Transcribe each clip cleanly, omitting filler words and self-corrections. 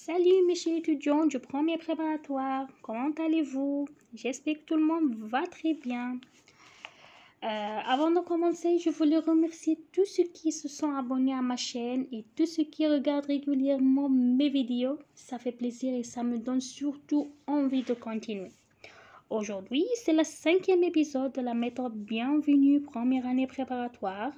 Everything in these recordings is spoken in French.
Salut mes chers étudiants du premier préparatoire, comment allez-vous? J'espère que tout le monde va très bien. Avant de commencer, je voulais remercier tous ceux qui se sont abonnés à ma chaîne et tous ceux qui regardent régulièrement mes vidéos. Ça fait plaisir et ça me donne surtout envie de continuer. Aujourd'hui, c'est le 5e épisode de la méthode Bienvenue première année préparatoire.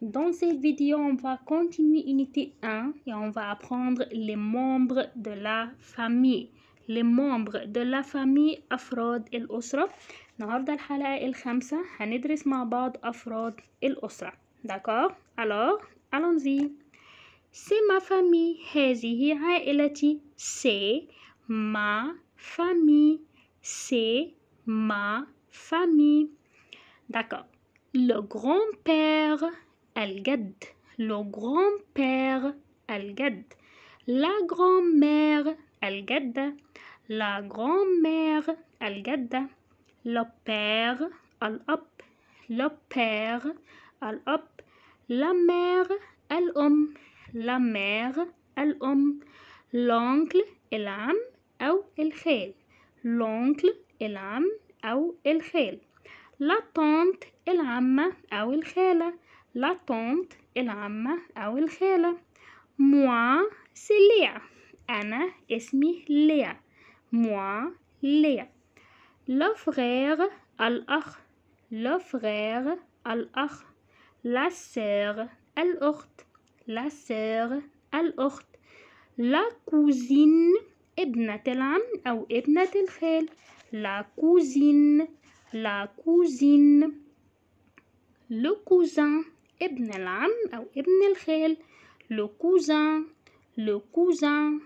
Dans cette vidéo, on va continuer unité 1 et on va apprendre les membres de la famille. Les membres de la famille أفراد الأسرة. النهاردة الحلقة الخامسة هندرس مع بعض أفراد الأسرة. D'accord? Alors, allons-y. C'est ma famille. هذه عائلتي. C'est ma famille. C'est ma famille. D'accord. Le grand-père الجد. Le grand-père الجد. La grand-mère الجدة. La grand-mère الجدة. Le père الأب. Le père الأب. La mère الأم. La mère الأم. L'oncle العم أو الخال. L'oncle العم أو الخال. La tante العمة أو الخالة. La tante العمة أو الخالة. Moi c'est Léa. أنا اسمي ليا. Moi Léa. Le frère الأخ. Le frère الأخ. La sœur الأخت. La sœur الأخت. La cousine ابنة العم أو ابنة الخال. La cousine. La cousine. Le cousin ابن العم أو ابن الخال. Le cousin. Le cousin.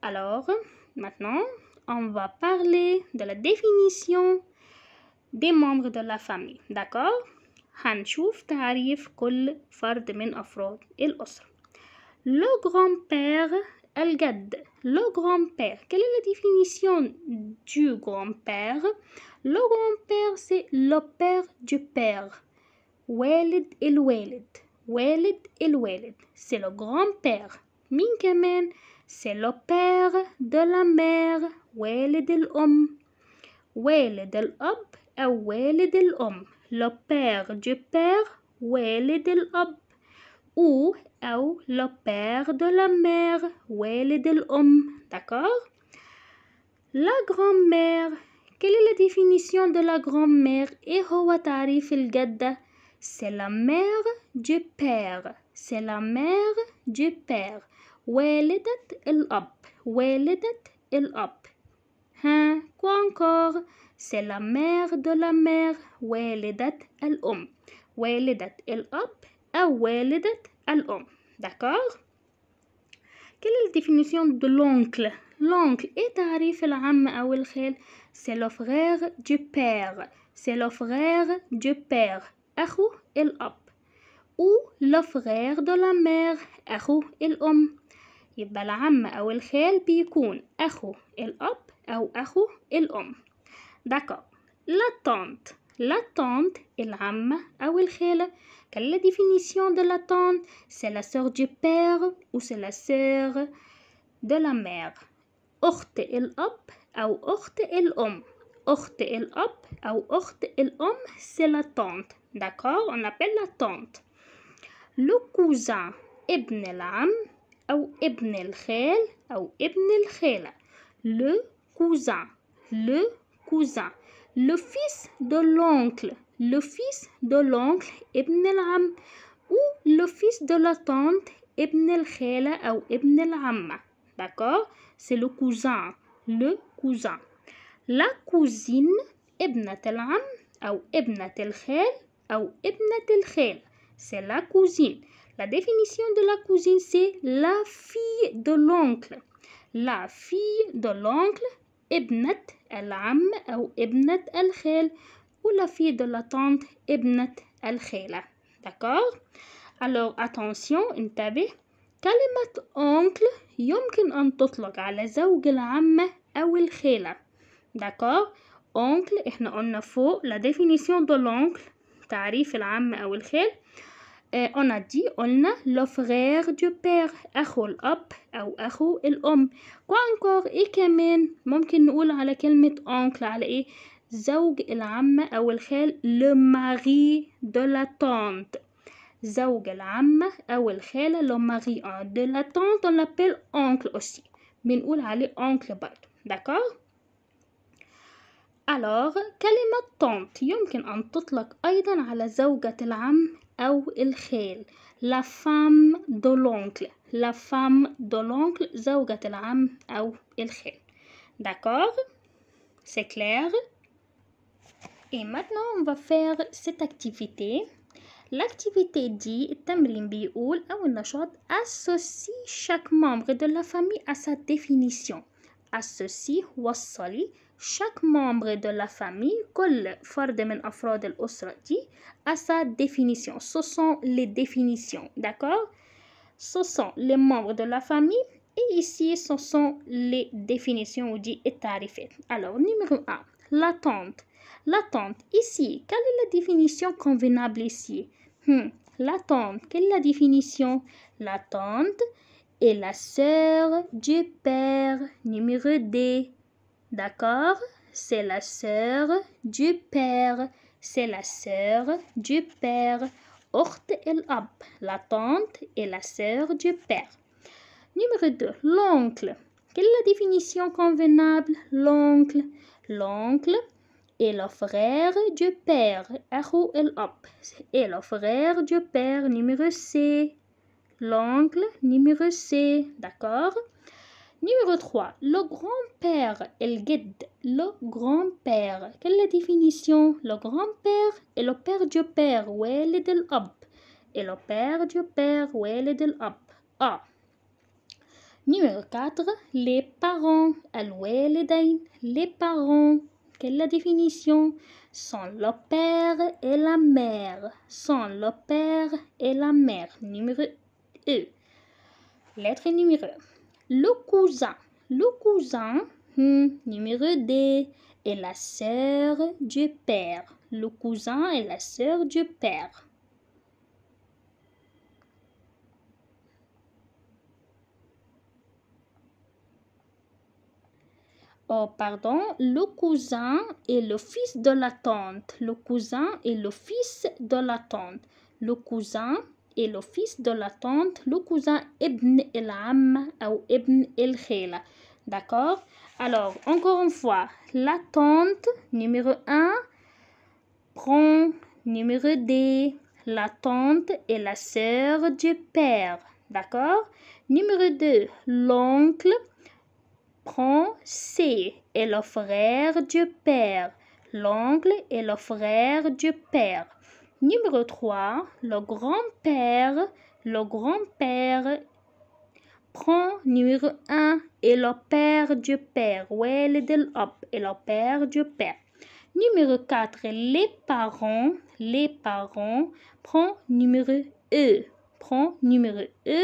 Alors, maintenant, on va parler de la définition des membres de la famille. D'accord? هنشوف تعريف كل فرد من أفراد الأسرة. Le grand-père الجد. Le grand-père. Quelle est la définition du grand-père? Le grand-père, c'est le père du père. والد الوالد. والد الوالد. C'est le grand-père. مين كمان؟ C'est le père de la mère. والد الأم. والد الأب أو والد الأم. Le père du père. والد الأب. Ou le père de la mère. والد الأم. D'accord? La grand-mère. Quelle est la définition de la grand-mère? إيه هو تعريف الجدة؟ C'est la mère du père. C'est la mère du père. والدة الأب. والدة الأب. Hein? Quoi encore? C'est la mère de la mère. والدة الأم. والدة الأب أو والدة الأم. D'accord? Quelle est la définition de l'oncle? L'oncle est تعريف العم أو الخال. C'est le frère du père. C'est le frère du père. أخو الأب. Ou le frère de la mère. أخو الأم. يبقى العم أو الخال بيكون أخو الأب أو أخو الأم. D'accord. La tante. La tante العمة أو الخالة. Quelle est la définition de la tante? C'est la sœur du père ou c'est la sœur de la mère. أخت الأب أو أخت الأم. أخت الأب أو أخت الأم, c'est la tante. D'accord? On appelle la tante. Le cousin ابن العم أو ابن الخال أو ابن الخالة. Le cousin. Le cousin. Le fils de l'oncle. Le fils de l'oncle ابن العم ou le fils de la tante ابن الخالة أو ابن العمة. D'accord? C'est le cousin. Le cousin. La cousine ابنة العم أو ابنة الخال أو ابنة الخال. C'est la cousine. La définition de la cousine, c'est la fille de l'oncle. La fille de l'oncle ابنة العم أو ابنة الخال ou la fille de la tante ابنة الخالة. D'accord? Alors attention انتبه. كلمة oncle يمكن أن تطلق على زوج العمة أو الخالة. D'accord? Oncle احنا قلنا فوق la définition de l'oncle تعريف العم أو الخال. on a dit قلنا le frère du père أخو الأب أو أخو الأم. quoi encore إيه كمان ممكن نقول على كلمة oncle على إيه زوج العمة أو الخال le mari de la tante. زوج العمة أو الخالة le mari de la tante on l'appelle oncle aussi. بنقول عليه oncle برضه. d'accord. alors كلمة tante يمكن أن تطلق أيضا على زوجة العم أو الخال. la femme de l'oncle. la femme de l'oncle زوجة العم أو الخال. d'accord. c'est clair. et maintenant on va faire cette activité. l'activité dit التمرين بيقول أو النشاط associe chaque membre de la famille à sa définition. associe وصلي chaque membre de la famille كل فرد من أفراد الأسرة دي à sa définition. ce sont les définitions. d'accord. ce sont les membres de la famille et ici ce sont les définitions ou dit التعريفات. alors numéro 1 la tante. la tante ici quelle est la définition convenable ici? La tante, quelle est la définition? La tante est la sœur du père. numéro 2. d'accord. c'est la sœur du père. c'est la sœur du père. أخت الأب. la tante est la sœur du père. numéro 2. l'oncle. quelle est la définition convenable? l'oncle. l'oncle et le frère du père أخو الأب et le frère du père numéro C. l'oncle numéro C. d'accord. numéro 3 le grand-père الجد. le grand-père quelle est la définition? le grand-père et le père du père والد الأب et le père du père والد الأب. A. numéro 4 les parents الوالدين. les parents quelle est la définition? sont le père et la mère. sont le père et la mère. numéro E. lettre numéro. le cousin. le cousin numéro 2 est la sœur du père. le cousin est la sœur du père. Oh, pardon, le cousin est le fils de la tante. le cousin est le fils de la tante. le cousin est le fils de la tante. le cousin ابن العم أو ابن الخالة. d'accord. alors encore une fois la tante numéro 1 prend numéro 2 la tante est la sœur du père. d'accord. numéro 2 l'oncle prend C et le frère du père. l'oncle et le frère du père. numéro 3 le grand-père. le grand-père prend numéro 1 et le père du père والد الأب et le père du père. numéro 4 les parents. les parents prend numéro E. prend numéro E.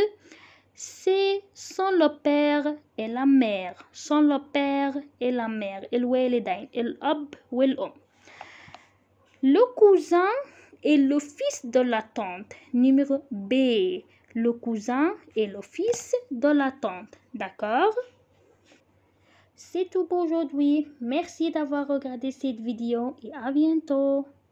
c'est sans le père et la mère. sans le père et la mère الوالدين الأب والأم. le cousin est le fils de la tante. numéro B. le cousin est le fils de la tante. d'accord. c'est tout pour aujourd'hui. merci d'avoir regardé cette vidéo et à bientôt.